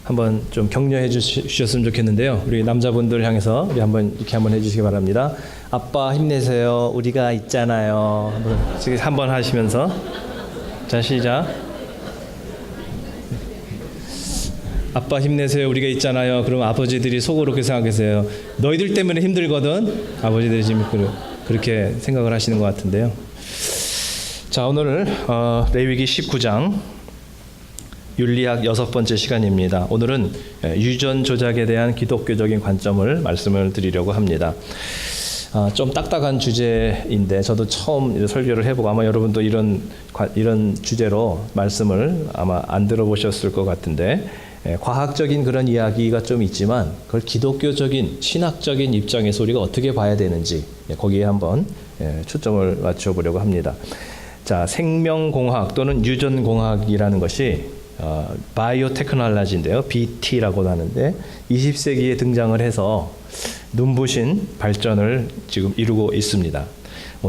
한번 좀 격려해 주셨으면 좋겠는데요. 우리 남자분들 향해서 우리 이렇게 한번 해주시기 바랍니다. 아빠 힘내세요. 우리가 있잖아요. 한번 하시면서. 자, 시작. 아빠 힘내세요. 우리가 있잖아요. 그럼 아버지들이 속으로 그렇게 생각하세요. 너희들 때문에 힘들거든. 아버지들이 지금 그렇게 생각을 하시는 것 같은데요. 자, 오늘은 레위기 19장 윤리학 6번째 시간입니다. 오늘은 유전 조작에 대한 기독교적인 관점을 말씀을 드리려고 합니다. 좀 딱딱한 주제인데 저도 처음 설교를 해보고 아마 여러분도 이런 주제로 말씀을 아마 안 들어보셨을 것 같은데, 과학적인 그런 이야기가 좀 있지만 그걸 기독교적인 신학적인 입장에서 우리가 어떻게 봐야 되는지 거기에 한번 초점을 맞춰보려고 합니다. 자, 생명공학 또는 유전공학이라는 것이 바이오테크놀로지인데요. BT라고도 하는데 20세기에 등장을 해서 눈부신 발전을 지금 이루고 있습니다.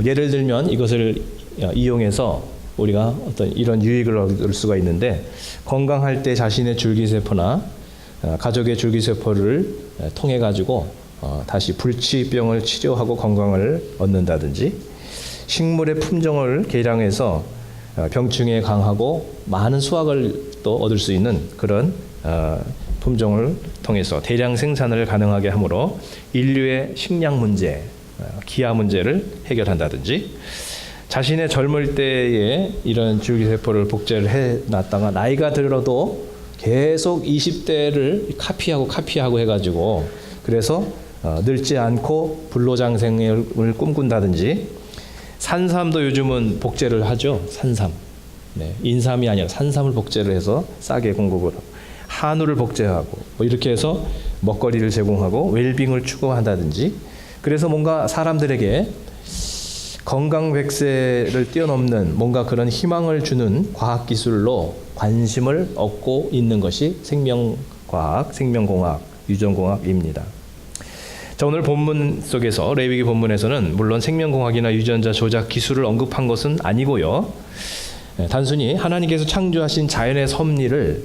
예를 들면 이것을 이용해서 우리가 어떤 이런 유익을 얻을 수가 있는데, 건강할 때 자신의 줄기세포나 가족의 줄기세포를 통해 가지고 다시 불치병을 치료하고 건강을 얻는다든지, 식물의 품종을 개량해서 병충해에 강하고 많은 수확을 또 얻을 수 있는 그런 품종을 통해서 대량 생산을 가능하게 함으로 인류의 식량 문제, 기아 문제를 해결한다든지, 자신의 젊을 때에 이런 줄기세포를 복제를 해놨다가 나이가 들어도 계속 20대를 카피하고 해가지고 그래서 늙지 않고 불로장생을 꿈꾼다든지, 산삼도 요즘은 복제를 하죠. 산삼. 네, 인삼이 아니라 산삼을 복제를 해서 싸게 공급을 하고, 한우를 복제하고 이렇게 해서 먹거리를 제공하고 웰빙을 추구한다든지, 그래서 뭔가 사람들에게 건강 100세를 뛰어넘는 뭔가 그런 희망을 주는 과학기술로 관심을 얻고 있는 것이 생명과학, 생명공학, 유전공학입니다. 자, 오늘 본문 속에서 레위기 본문에서는 물론 생명공학이나 유전자 조작 기술을 언급한 것은 아니고요. 단순히 하나님께서 창조하신 자연의 섭리를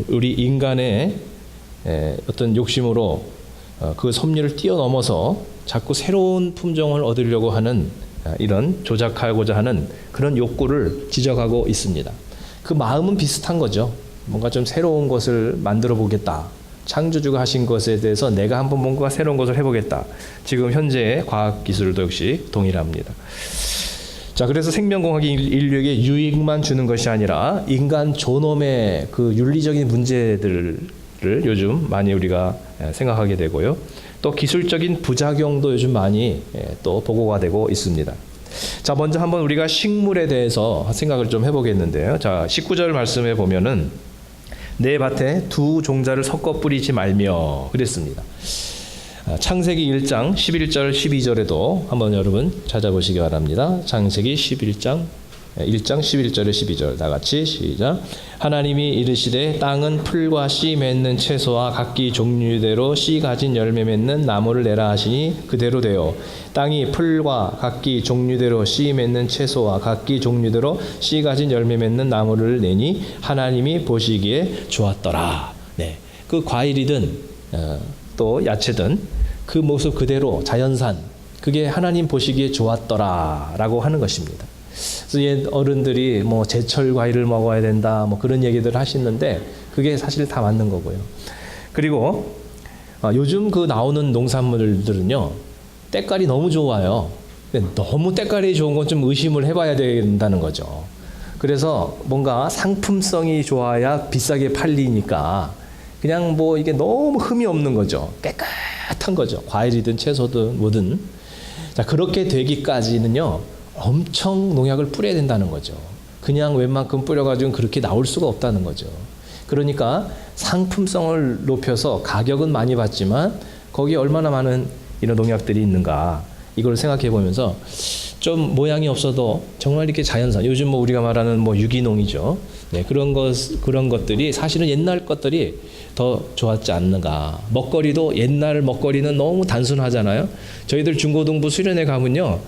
우리 인간의 어떤 욕심으로 그 섭리를 뛰어넘어서 자꾸 새로운 품종을 얻으려고 하는 이런 조작하고자 하는 그런 욕구를 지적하고 있습니다. 그 마음은 비슷한 거죠. 뭔가 좀 새로운 것을 만들어 보겠다. 창조주가 하신 것에 대해서 내가 한번 뭔가 새로운 것을 해보겠다. 지금 현재의 과학기술도 역시 동일합니다. 자, 그래서 생명공학이 인류에게 유익만 주는 것이 아니라 인간 존엄의 그 윤리적인 문제들을 요즘 많이 우리가 생각하게 되고요. 또 기술적인 부작용도 요즘 많이 또 보고가 되고 있습니다. 자, 먼저 한번 우리가 식물에 대해서 생각을 좀 해보겠는데요. 자, 19절 말씀에 보면은 내 밭에 두 종자를 섞어 뿌리지 말며 그랬습니다. 창세기 1장 11절 12절에도 한번 여러분 찾아보시기 바랍니다. 창세기 1장 11절에 12절 다 같이 시작. 하나님이 이르시되 땅은 풀과 씨 맺는 채소와 각기 종류대로 씨 가진 열매 맺는 나무를 내라 하시니 그대로 되어 땅이 풀과 각기 종류대로 씨 맺는 채소와 각기 종류대로 씨 가진 열매 맺는 나무를 내니 하나님이 보시기에 좋았더라. 네, 그 과일이든 또 야채든 그 모습 그대로 자연산, 그게 하나님 보시기에 좋았더라라고 하는 것입니다. 그래서 옛 어른들이 뭐 제철 과일을 먹어야 된다, 뭐 그런 얘기들 하시는데 그게 사실 다 맞는 거고요. 그리고 요즘 그 나오는 농산물들은요, 때깔이 너무 좋아요. 근데 너무 때깔이 좋은 건 좀 의심을 해봐야 된다는 거죠. 그래서 뭔가 상품성이 좋아야 비싸게 팔리니까 그냥 뭐 이게 너무 흠이 없는 거죠. 깨끗한 거죠. 과일이든 채소든 뭐든. 자, 그렇게 되기까지는요, 엄청 농약을 뿌려야 된다는 거죠. 그냥 웬만큼 뿌려가지고 그렇게 나올 수가 없다는 거죠. 그러니까 상품성을 높여서 가격은 많이 받지만 거기에 얼마나 많은 이런 농약들이 있는가, 이걸 생각해 보면서 좀 모양이 없어도 정말 이렇게 자연산, 요즘 뭐 우리가 말하는 뭐 유기농이죠. 네, 그런 것들이 사실은 옛날 것들이 더 좋았지 않는가. 먹거리도 옛날 먹거리는 너무 단순하잖아요. 저희들 중고등부 수련회 가면요,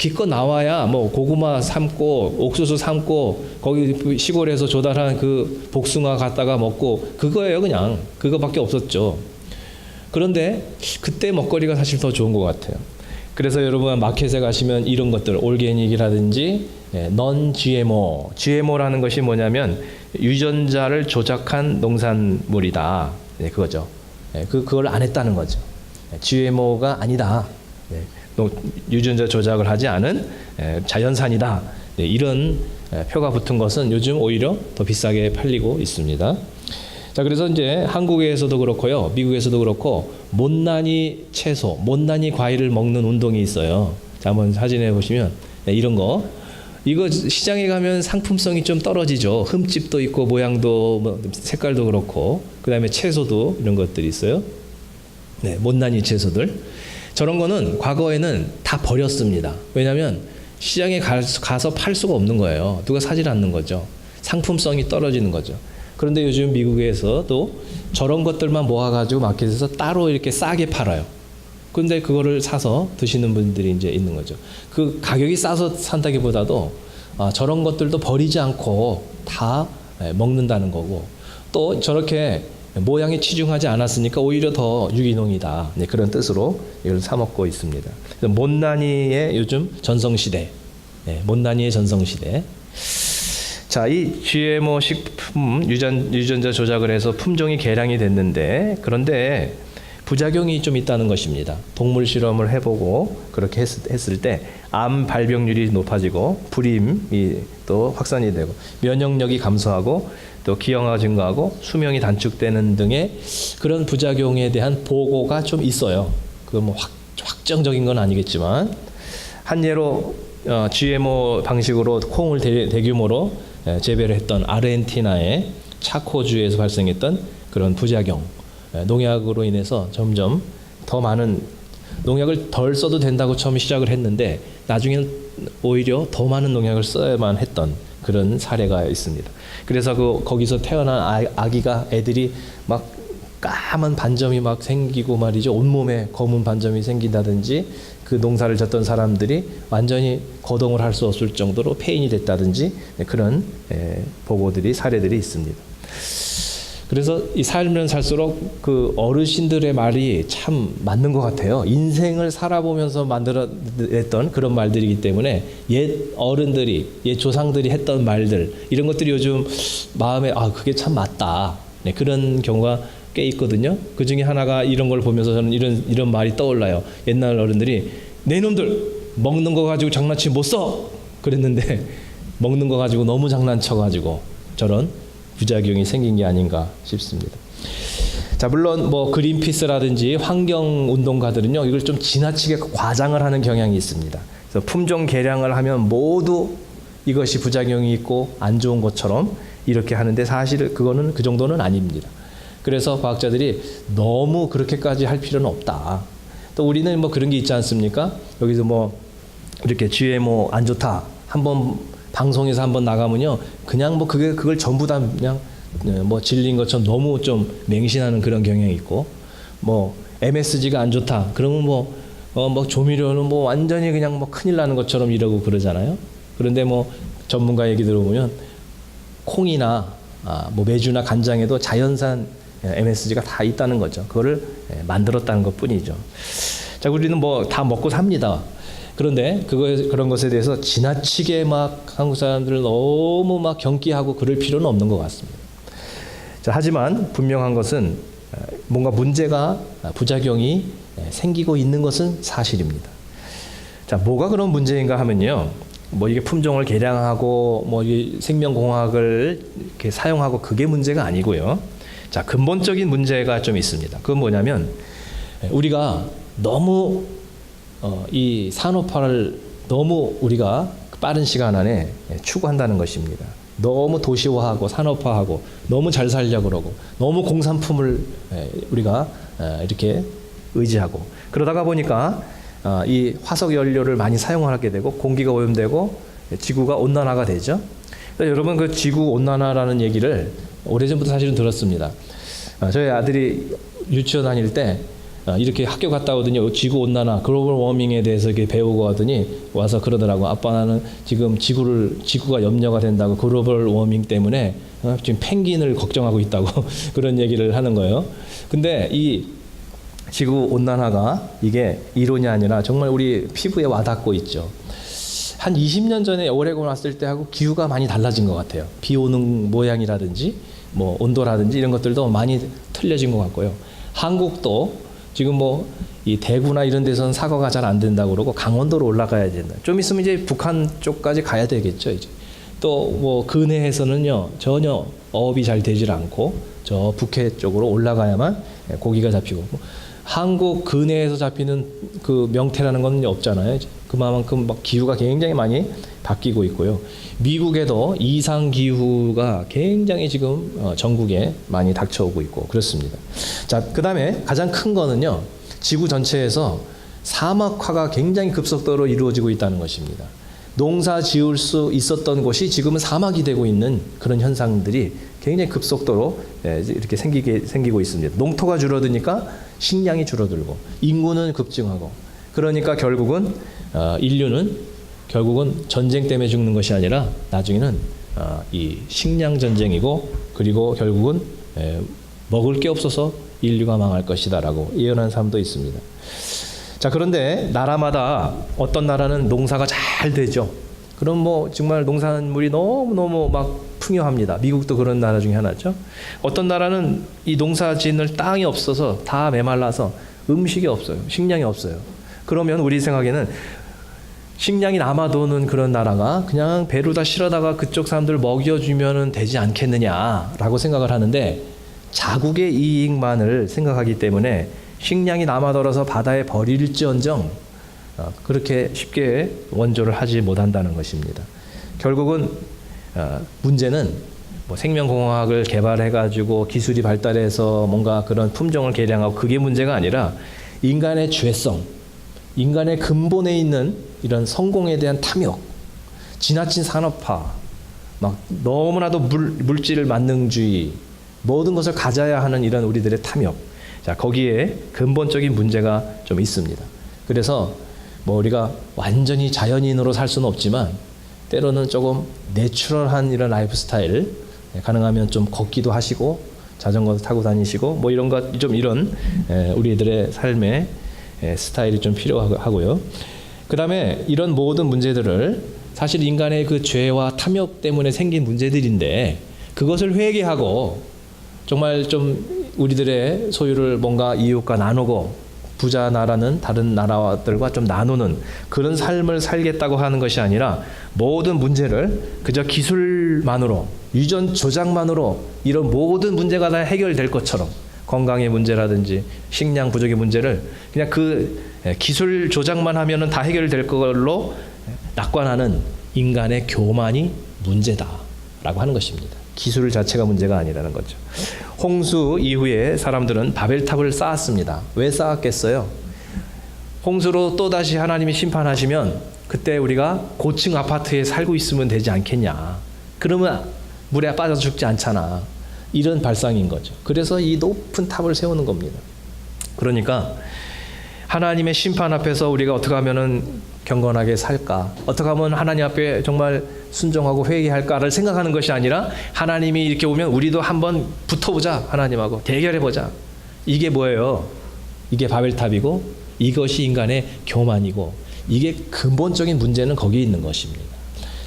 기껏 나와야 뭐 고구마 삶고 옥수수 삶고 거기 시골에서 조달한 그 복숭아 갖다가 먹고 그거예요. 그냥 그거밖에 없었죠. 그런데 그때 먹거리가 사실 더 좋은 것 같아요. 그래서 여러분 마켓에 가시면 이런 것들 올게닉이라든지 넌 GMO, GMO라는 것이 뭐냐면 유전자를 조작한 농산물이다. 네, 그거죠. 그걸 안 했다는 거죠. GMO가 아니다. 유전자 조작을 하지 않은 자연산이다. 네, 이런 표가 붙은 것은 요즘 오히려 더 비싸게 팔리고 있습니다. 자, 그래서 이제 한국에서도 그렇고요, 미국에서도 그렇고 못난이 채소, 못난이 과일을 먹는 운동이 있어요. 자, 한번 사진에 보시면 이런 거. 이거 시장에 가면 상품성이 좀 떨어지죠. 흠집도 있고 모양도 뭐 색깔도 그렇고 그다음에 채소도 이런 것들이 있어요. 네, 못난이 채소들. 저런 거는 과거에는 다 버렸습니다. 왜냐하면 시장에 가서 팔 수가 없는 거예요. 누가 사질 않는 거죠. 상품성이 떨어지는 거죠. 그런데 요즘 미국에서도 저런 것들만 모아가지고 마켓에서 따로 이렇게 싸게 팔아요. 근데 그거를 사서 드시는 분들이 이제 있는 거죠. 그 가격이 싸서 산다기보다도 저런 것들도 버리지 않고 다 먹는다는 거고, 또 저렇게 모양이 치중하지 않았으니까 오히려 더 유기농이다. 네, 그런 뜻으로 이걸 사 먹고 있습니다. 못난이의 요즘 전성시대, 못난이의 전성시대. 자, 이 GMO 식품 유전자 조작을 해서 품종이 개량이 됐는데, 그런데 부작용이 좀 있다는 것입니다. 동물 실험을 해보고 그렇게 했을 때 암 발병률이 높아지고 불임이 또 확산이 되고 면역력이 감소하고 또 기형아가 증가하고 수명이 단축되는 등의 그런 부작용에 대한 보고가 좀 있어요. 그 뭐 확정적인 건 아니겠지만, 한 예로 GMO 방식으로 콩을 대규모로 재배를 했던 아르헨티나의 차코주에서 발생했던 그런 부작용, 농약으로 인해서 점점 더 많은, 농약을 덜 써도 된다고 처음 시작을 했는데 나중에는 오히려 더 많은 농약을 써야만 했던 그런 사례가 있습니다. 그래서 거기서 태어난 애들이 막 까만 반점이 막 생기고 말이죠. 온몸에 검은 반점이 생긴다든지, 그 농사를 졌던 사람들이 완전히 거동을 할 수 없을 정도로 폐인이 됐다든지 그런 보고들이, 사례들이 있습니다. 그래서 이 살면 살수록 그 어르신들의 말이 참 맞는 것 같아요. 인생을 살아보면서 만들어냈던 그런 말들이기 때문에 옛 어른들이, 옛 조상들이 했던 말들, 이런 것들이 요즘 마음에 그게 참 맞다. 네, 그런 경우가 꽤 있거든요. 그 중에 하나가 이런 걸 보면서 저는 이런 말이 떠올라요. 옛날 어른들이 내 놈들 먹는 거 가지고 장난치 못 써! 그랬는데 먹는 거 가지고 너무 장난쳐가지고 저런 부작용이 생긴 게 아닌가 싶습니다. 자, 물론 뭐 그린피스라든지 환경운동가들은요, 이걸 좀 지나치게 과장을 하는 경향이 있습니다. 그래서 품종 개량을 하면 모두 이것이 부작용이 있고 안 좋은 것처럼 이렇게 하는데, 사실 그거는 그 정도는 아닙니다. 그래서 과학자들이 너무 그렇게까지 할 필요는 없다. 또 우리는 뭐 그런 게 있지 않습니까? 여기서 뭐 이렇게 GMO 안 좋다 한번 방송에서 한번 나가면요, 그냥 뭐 그걸 전부 다 그냥 뭐 진리인 것처럼 너무 좀 맹신하는 그런 경향이 있고, 뭐 MSG가 안 좋다 그러면 뭐 조미료는 뭐 완전히 그냥 뭐 큰일 나는 것처럼 이러고 그러잖아요. 그런데 뭐 전문가 얘기 들어보면 콩이나 뭐 메주나 간장에도 자연산 MSG가 다 있다는 거죠. 그거를 만들었다는 것뿐이죠. 자, 우리는 뭐 다 먹고 삽니다. 그런데 그런 것에 대해서 지나치게 막 한국 사람들을 너무 막 경기하고 그럴 필요는 없는 것 같습니다. 자, 하지만 분명한 것은 뭔가 문제가, 부작용이 생기고 있는 것은 사실입니다. 자, 뭐가 그런 문제인가 하면요, 뭐 이게 품종을 개량하고 뭐 이 생명공학을 이렇게 사용하고 그게 문제가 아니고요. 자, 근본적인 문제가 좀 있습니다. 그건 뭐냐면 우리가 너무 이 산업화를 너무 우리가 빠른 시간 안에 추구한다는 것입니다. 너무 도시화하고 산업화하고 너무 잘 살려고 그러고 너무 공산품을 우리가 이렇게 의지하고, 그러다가 보니까 이 화석 연료를 많이 사용하게 되고 공기가 오염되고 지구가 온난화가 되죠. 그러니까 여러분, 그 지구 온난화라는 얘기를 오래전부터 사실은 들었습니다. 저희 아들이 유치원 다닐 때 이렇게 학교 갔다 오더니 지구 온난화, 글로벌 워밍에 대해서 이렇게 배우고 하더니 와서 그러더라고. 아빠 나는 지금 지구가 염려가 된다고 글로벌 워밍 때문에 지금 펭귄을 걱정하고 있다고 그런 얘기를 하는 거예요. 근데 이 지구 온난화가 이게 이론이 아니라 정말 우리 피부에 와닿고 있죠. 한 20년 전에 오레곤 왔을 때하고 기후가 많이 달라진 것 같아요. 비 오는 모양이라든지 뭐 온도라든지 이런 것들도 많이 틀려진 것 같고요. 한국도 지금 뭐 이 대구나 이런 데서는 사과가 잘 안 된다고 그러고 강원도로 올라가야 된다. 좀 있으면 이제 북한 쪽까지 가야 되겠죠. 이제 또 뭐 근해에서는요 전혀 어업이 잘 되질 않고 저 북해 쪽으로 올라가야만 고기가 잡히고 한국 근해에서 잡히는 그 명태라는 건 없잖아요. 그만큼 막 기후가 굉장히 많이 바뀌고 있고요. 미국에도 이상 기후가 굉장히 지금 전국에 많이 닥쳐오고 있고 그렇습니다. 자, 그다음에 가장 큰 거는요. 지구 전체에서 사막화가 굉장히 급속도로 이루어지고 있다는 것입니다. 농사 지을 수 있었던 곳이 지금은 사막이 되고 있는 그런 현상들이 굉장히 급속도로 이렇게 생기고 있습니다. 농토가 줄어드니까 식량이 줄어들고 인구는 급증하고 그러니까 결국은 인류는 결국은 전쟁 때문에 죽는 것이 아니라 나중에는 이 식량 전쟁이고 그리고 결국은 먹을 게 없어서 인류가 망할 것이다라고 예언한 사람도 있습니다. 자, 그런데 나라마다 어떤 나라는 농사가 잘 되죠. 그럼 뭐 정말 농산물이 너무너무 막 풍요합니다. 미국도 그런 나라 중에 하나죠. 어떤 나라는 이 농사 짓는 땅이 없어서 다 메말라서 음식이 없어요. 식량이 없어요. 그러면 우리 생각에는 식량이 남아도는 그런 나라가 그냥 배로다 실어다가 그쪽 사람들 먹여주면 되지 않겠느냐라고 생각을 하는데 자국의 이익만을 생각하기 때문에 식량이 남아돌아서 바다에 버릴지언정 그렇게 쉽게 원조를 하지 못한다는 것입니다. 결국은 문제는 뭐 생명공학을 개발해가지고 기술이 발달해서 뭔가 그런 품종을 개량하고 그게 문제가 아니라 인간의 죄성, 인간의 근본에 있는 이런 성공에 대한 탐욕, 지나친 산업화, 막 너무나도 물질 만능주의, 모든 것을 가져야 하는 이런 우리들의 탐욕. 자, 거기에 근본적인 문제가 좀 있습니다. 그래서 뭐 우리가 완전히 자연인으로 살 수는 없지만 때로는 조금 내추럴한 이런 라이프 스타일, 가능하면 좀 걷기도 하시고 자전거 타고 다니시고 뭐 이런 것 좀 이런 우리들의 삶의 스타일이 좀 필요하고요. 그다음에 이런 모든 문제들을 사실 인간의 그 죄와 탐욕 때문에 생긴 문제들인데 그것을 회개하고 정말 좀 우리들의 소유를 뭔가 이웃과 나누고 부자 나라는 다른 나라들과 좀 나누는 그런 삶을 살겠다고 하는 것이 아니라 모든 문제를 그저 기술만으로 유전 조작만으로 이런 모든 문제가 다 해결될 것처럼 건강의 문제라든지 식량 부족의 문제를 그냥 그 기술 조작만 하면은 다 해결될 걸로 낙관하는 인간의 교만이 문제다라고 하는 것입니다. 기술 자체가 문제가 아니라는 거죠. 홍수 이후에 사람들은 바벨탑을 쌓았습니다. 왜 쌓았겠어요? 홍수로 또다시 하나님이 심판하시면 그때 우리가 고층 아파트에 살고 있으면 되지 않겠냐. 그러면 물에 빠져 죽지 않잖아. 이런 발상인 거죠. 그래서 이 높은 탑을 세우는 겁니다. 그러니까 하나님의 심판 앞에서 우리가 어떻게 하면은 경건하게 살까? 어떻게 하면 하나님 앞에 정말 순종하고 회개할까를 생각하는 것이 아니라 하나님이 이렇게 오면 우리도 한번 붙어보자. 하나님하고 대결해보자. 이게 뭐예요? 이게 바벨탑이고 이것이 인간의 교만이고 이게 근본적인 문제는 거기에 있는 것입니다.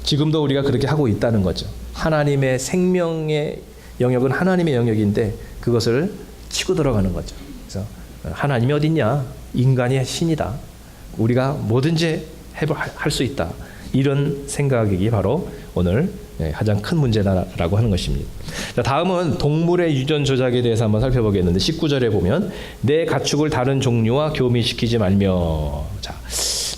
지금도 우리가 그렇게 하고 있다는 거죠. 하나님의 생명의 영역은 하나님의 영역인데 그것을 치고 들어가는 거죠. 그래서 하나님이 어딨냐? 인간이 신이다. 우리가 뭐든지 할 수 있다. 이런 생각이 바로 오늘 가장 큰 문제다라고 하는 것입니다. 자, 다음은 동물의 유전 조작에 대해서 한번 살펴보겠는데 19절에 보면 내 가축을 다른 종류와 교미시키지 말며. 자,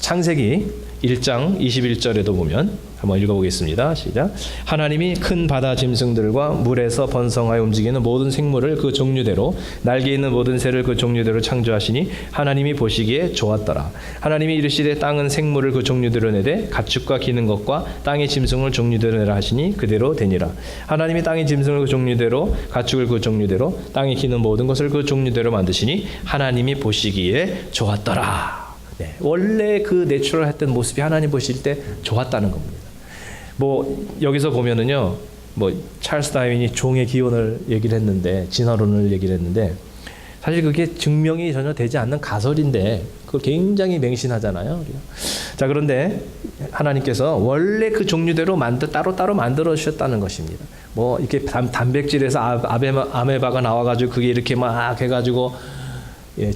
창세기 1장 21절에도 보면 한번 읽어보겠습니다. 시작. 하나님이 큰 바다 짐승들과 물에서 번성하여 움직이는 모든 생물을 그 종류대로 날개 있는 모든 새를 그 종류대로 창조하시니 하나님이 보시기에 좋았더라. 하나님이 이르시되 땅은 생물을 그 종류대로 내되 가축과 기는 것과 땅의 짐승을 종류대로 내라 하시니 그대로 되니라. 하나님이 땅의 짐승을 그 종류대로 가축을 그 종류대로 땅에 기는 모든 것을 그 종류대로 만드시니 하나님이 보시기에 좋았더라. 네, 원래 그 내추럴했던 모습이 하나님 보실 때 좋았다는 겁니다. 뭐 여기서 보면은요, 뭐 찰스 다윈이 종의 기원을 얘기를 했는데, 진화론을 얘기를 했는데, 사실 그게 증명이 전혀 되지 않는 가설인데 그걸 굉장히 맹신하잖아요. 자, 그런데 하나님께서 원래 그 종류대로 따로 만들어 주셨다는 것입니다. 뭐 이렇게 단백질에서 아메바가 나와가지고 그게 이렇게 막 해가지고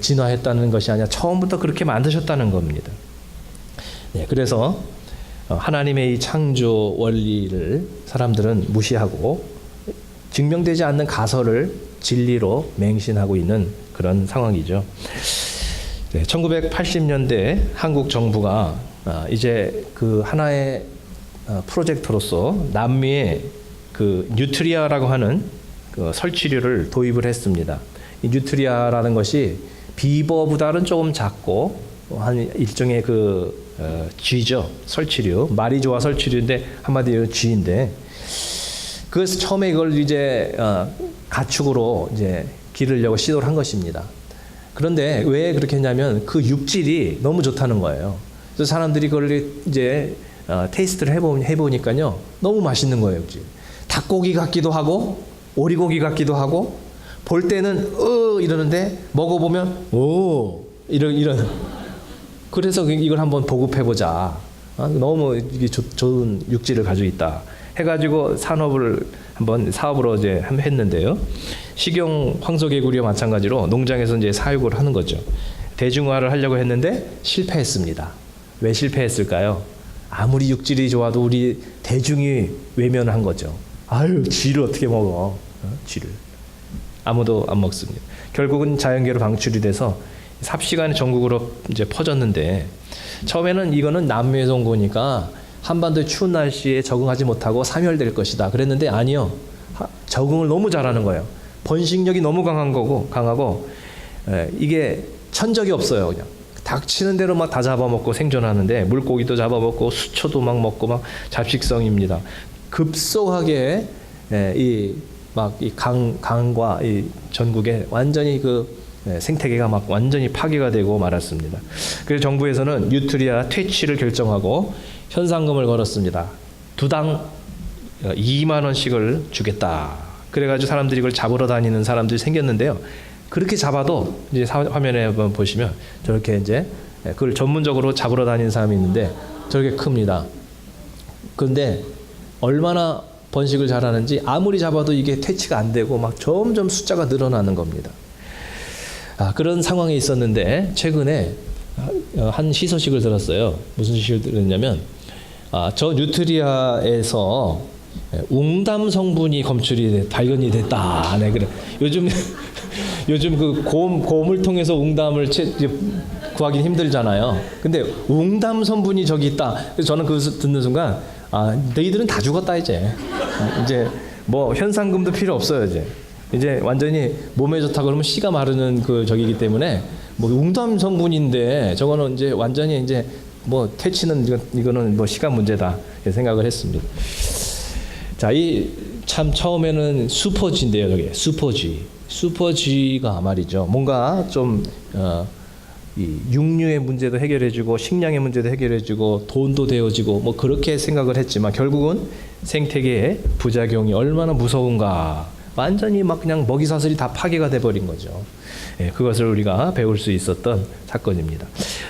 진화했다는 것이 아니라 처음부터 그렇게 만드셨다는 겁니다. 네, 그래서 하나님의 이 창조 원리를 사람들은 무시하고 증명되지 않는 가설을 진리로 맹신하고 있는 그런 상황이죠. 네, 1980년대 한국 정부가 이제 그 하나의 프로젝트로서 남미에 그 뉴트리아라고 하는 그 설치류를 도입을 했습니다. 이 뉴트리아라는 것이 비버보다는 조금 작고 한 일종의 그 쥐죠. 설치류. 말이 좋아 설치류인데 한마디로 쥐인데, 그래서 처음에 이걸 이제 가축으로 이제 기르려고 시도를 한 것입니다. 그런데 왜 그렇게 했냐면 그 육질이 너무 좋다는 거예요. 그래서 사람들이 그걸 이제 테이스트를 해보니까요, 너무 맛있는 거예요. 육질. 닭고기 같기도 하고 오리고기 같기도 하고, 볼 때는 이러는데 먹어보면 이런. 그래서 이걸 한번 보급해보자. 너무 이게 좋은 육질을 가지고 있다 해가지고 산업을 한번 사업으로 이제 했는데요. 식용 황소개구리와 마찬가지로 농장에서 이제 사육을 하는 거죠. 대중화를 하려고 했는데 실패했습니다. 왜 실패했을까요? 아무리 육질이 좋아도 우리 대중이 외면한 거죠. 아유, 쥐를 어떻게 먹어? 쥐를. 아무도 안 먹습니다. 결국은 자연계로 방출이 돼서 삽시간에 전국으로 이제 퍼졌는데, 처음에는 이거는 남미에서 온 거니까 한반도의 추운 날씨에 적응하지 못하고 사멸될 것이다 그랬는데, 아니요. 적응을 너무 잘하는 거예요. 번식력이 너무 강하고 이게 천적이 없어요. 그냥 닥치는 대로 막 다 잡아먹고 생존하는데, 물고기도 잡아먹고 수초도 막 먹고 막 잡식성입니다. 급속하게 이 강과 이 전국에 완전히 그 생태계가 막 완전히 파괴가 되고 말았습니다. 그래서 정부에서는 뉴트리아 퇴치를 결정하고 현상금을 걸었습니다. 두당 2만 원씩을 주겠다. 그래가지고 사람들이 이걸 잡으러 다니는 사람들이 생겼는데요. 그렇게 잡아도 이제 화면에 한번 보시면 저렇게 이제 그걸 전문적으로 잡으러 다니는 사람이 있는데 저렇게 큽니다. 그런데 얼마나 번식을 잘하는지 아무리 잡아도 이게 퇴치가 안 되고 막 점점 숫자가 늘어나는 겁니다. 그런 상황에 있었는데 최근에 한 희소식을 들었어요. 무슨 소식을 들었냐면 저 뉴트리아에서 웅담 성분이 발견이 됐다. 네, 그래. 요즘 그 곰을 통해서 웅담을 구하기 힘들잖아요. 근데 웅담 성분이 저기 있다. 그래서 저는 그것을 듣는 순간 너희들은 다 죽었다 이제 뭐 현상금도 필요 없어요 이제 완전히 몸에 좋다 그러면 씨가 마르는 그 저기이기 때문에 뭐 웅담 성분인데 저거는 이제 완전히 이제 뭐 퇴치는 이거는 뭐 시간 문제다 생각을 했습니다. 자, 이 참 처음에는 슈퍼쥐인데요, 저게 슈퍼쥐가 말이죠. 뭔가 좀 이 육류의 문제도 해결해주고 식량의 문제도 해결해주고 돈도 되어지고 뭐 그렇게 생각을 했지만 결국은 생태계의 부작용이 얼마나 무서운가. 완전히 막 그냥 먹이사슬이 다 파괴가 돼버린 거죠. 그것을 우리가 배울 수 있었던 사건입니다.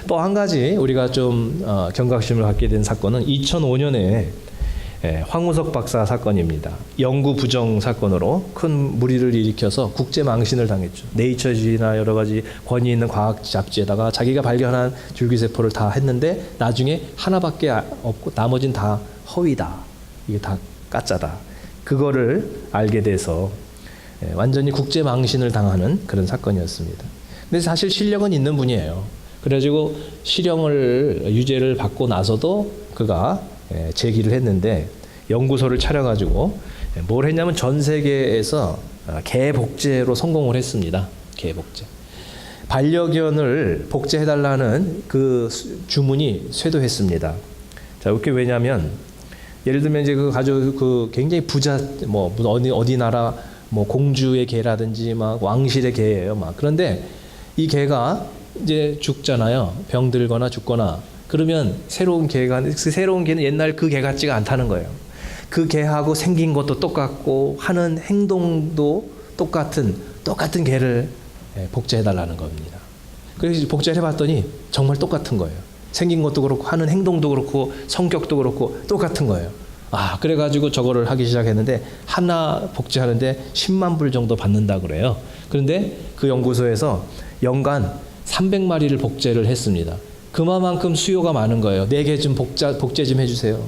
또 한 가지 우리가 좀 경각심을 갖게 된 사건은 2005년에 황우석 박사 사건입니다. 연구 부정 사건으로 큰 물의를 일으켜서 국제 망신을 당했죠. 네이처지나 여러 가지 권위 있는 과학 잡지에다가 자기가 발견한 줄기세포를 다 했는데 나중에 하나밖에 없고 나머지는 다 허위다. 이게 다 가짜다. 그거를 알게 돼서 완전히 국제 망신을 당하는 그런 사건이었습니다. 근데 사실 실력은 있는 분이에요. 그래가지고 실형을 유죄를 받고 나서도 그가 제기를 했는데 연구소를 차려가지고 뭘 했냐면 전 세계에서 개 복제로 성공을 했습니다. 개 복제. 반려견을 복제해달라는 그 주문이 쇄도했습니다. 자, 그게 왜냐하면 예를 들면 이제 그 가족 그 굉장히 부자 뭐 어디 나라 뭐 공주의 개라든지 막 왕실의 개예요. 막 그런데 이 개가 이제 죽잖아요. 병들거나 죽거나 그러면 새로운 개가 그 새로운 개는 옛날 그 개 같지가 않다는 거예요. 그 개하고 생긴 것도 똑같고 하는 행동도 똑같은 개를 복제해달라는 겁니다. 그래서 복제를 해봤더니 정말 똑같은 거예요. 생긴 것도 그렇고 하는 행동도 그렇고 성격도 그렇고 똑같은 거예요. 아, 그래가지고 저거를 하기 시작했는데 하나 복제하는데 10만 불 정도 받는다 그래요. 그런데 그 연구소에서 연간 300마리를 복제를 했습니다. 그만큼 수요가 많은 거예요. 4개 좀 복제 좀 해주세요.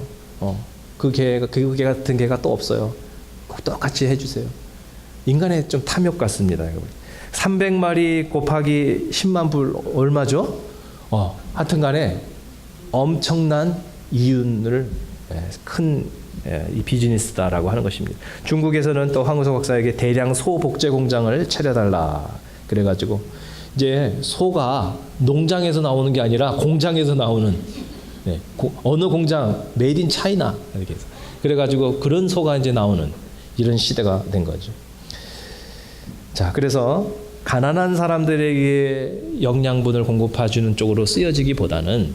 그 개 같은 개가 또 없어요. 꼭 똑같이 해주세요. 인간의 좀 탐욕 같습니다. 300마리 곱하기 10만 불 얼마죠? 하여튼 간에 엄청난 이윤을 큰 이 비즈니스다라고 하는 것입니다. 중국에서는 또 황우석 박사에게 대량 소 복제 공장을 차려달라 그래가지고 이제 소가 농장에서 나오는 게 아니라 공장에서 나오는 어느 공장 메이드 인 차이나 이렇게 해서 그래가지고 그런 소가 이제 나오는 이런 시대가 된 거죠. 자, 그래서 가난한 사람들에게 영양분을 공급해주는 쪽으로 쓰여지기보다는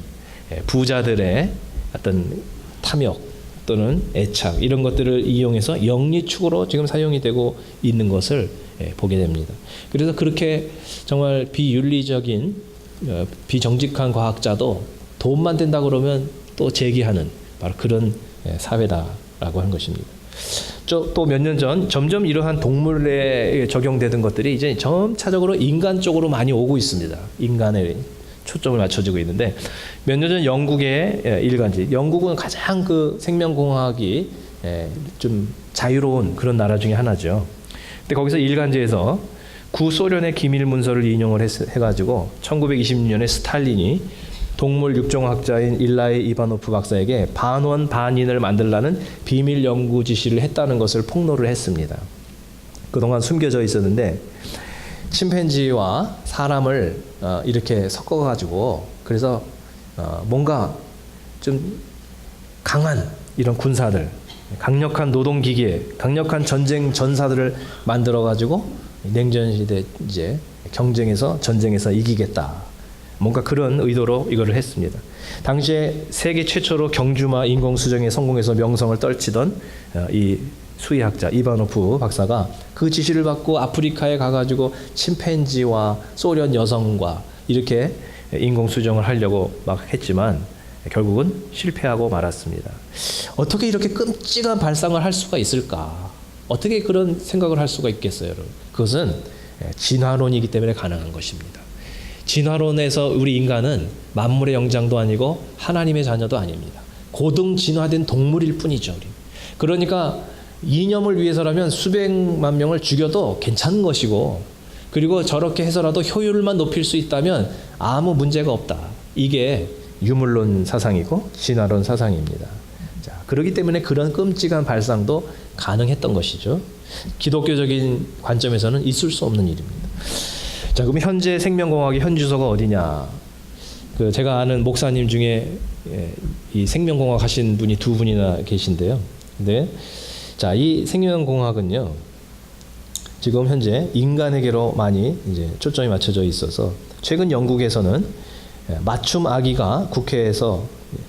부자들의 어떤 탐욕 또는 애착 이런 것들을 이용해서 영리축으로 지금 사용이 되고 있는 것을 보게 됩니다. 그래서 그렇게 정말 비윤리적인 비정직한 과학자도 돈만 된다 그러면 또 제기하는 바로 그런 사회다라고 하는 것입니다. 또 몇 년 전 점점 이러한 동물에 적용되던 것들이 이제 점차적으로 인간 쪽으로 많이 오고 있습니다. 인간에 초점을 맞춰지고 있는데 몇 년 전 영국의 일간지, 영국은 가장 그 생명공학이 좀 자유로운 그런 나라 중에 하나죠. 근데 거기서 일간지에서 구소련의 기밀 문서를 인용을 해가지고 1926년에 스탈린이 동물 육종학자인 일라이 이바노프 박사에게 반원 반인을 만들라는 비밀 연구 지시를 했다는 것을 폭로를 했습니다. 그동안 숨겨져 있었는데 침팬지와 사람을 이렇게 섞어가지고 그래서 뭔가 좀 강한 이런 군사들, 강력한 노동기계, 강력한 전쟁 전사들을 만들어가지고 냉전시대 이제 전쟁에서 이기겠다. 뭔가 그런 의도로 이거를 했습니다. 당시에 세계 최초로 경주마 인공수정에 성공해서 명성을 떨치던 이 수의학자 이바노프 박사가 그 지시를 받고 아프리카에 가가지고 침팬지와 소련 여성과 이렇게 인공수정을 하려고 막 했지만 결국은 실패하고 말았습니다. 어떻게 이렇게 끔찍한 발상을 할 수가 있을까? 어떻게 그런 생각을 할 수가 있겠어요, 여러분? 그것은 진화론이기 때문에 가능한 것입니다. 진화론에서 우리 인간은 만물의 영장도 아니고 하나님의 자녀도 아닙니다. 고등 진화된 동물일 뿐이죠. 그러니까 이념을 위해서라면 수백만 명을 죽여도 괜찮은 것이고 그리고 저렇게 해서라도 효율만 높일 수 있다면 아무 문제가 없다. 이게 유물론 사상이고 진화론 사상입니다. 자, 그렇기 때문에 그런 끔찍한 발상도 가능했던 것이죠. 기독교적인 관점에서는 있을 수 없는 일입니다. 자, 그럼 현재 생명공학의 현주소가 어디냐? 제가 아는 목사님 중에 이 생명공학 하신 분이 2분이나 계신데요. 근데 자, 이 생명공학은요, 지금 현재 인간에게로 많이 이제 초점이 맞춰져 있어서 최근 영국에서는 맞춤 아기가 국회에서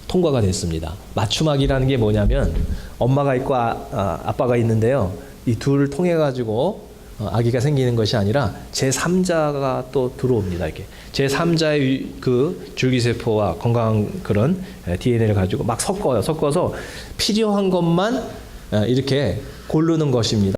통과가 됐습니다. 맞춤 아기라는 게 뭐냐면 엄마가 있고 아빠가 있는데요. 이 둘을 통해 가지고 아기가 생기는 것이 아니라 제3자가 또 들어옵니다. 이렇게 제3자의 그 줄기세포와 건강한 그런 DNA를 가지고 막 섞어서 필요한 것만 이렇게 고르는 것입니다.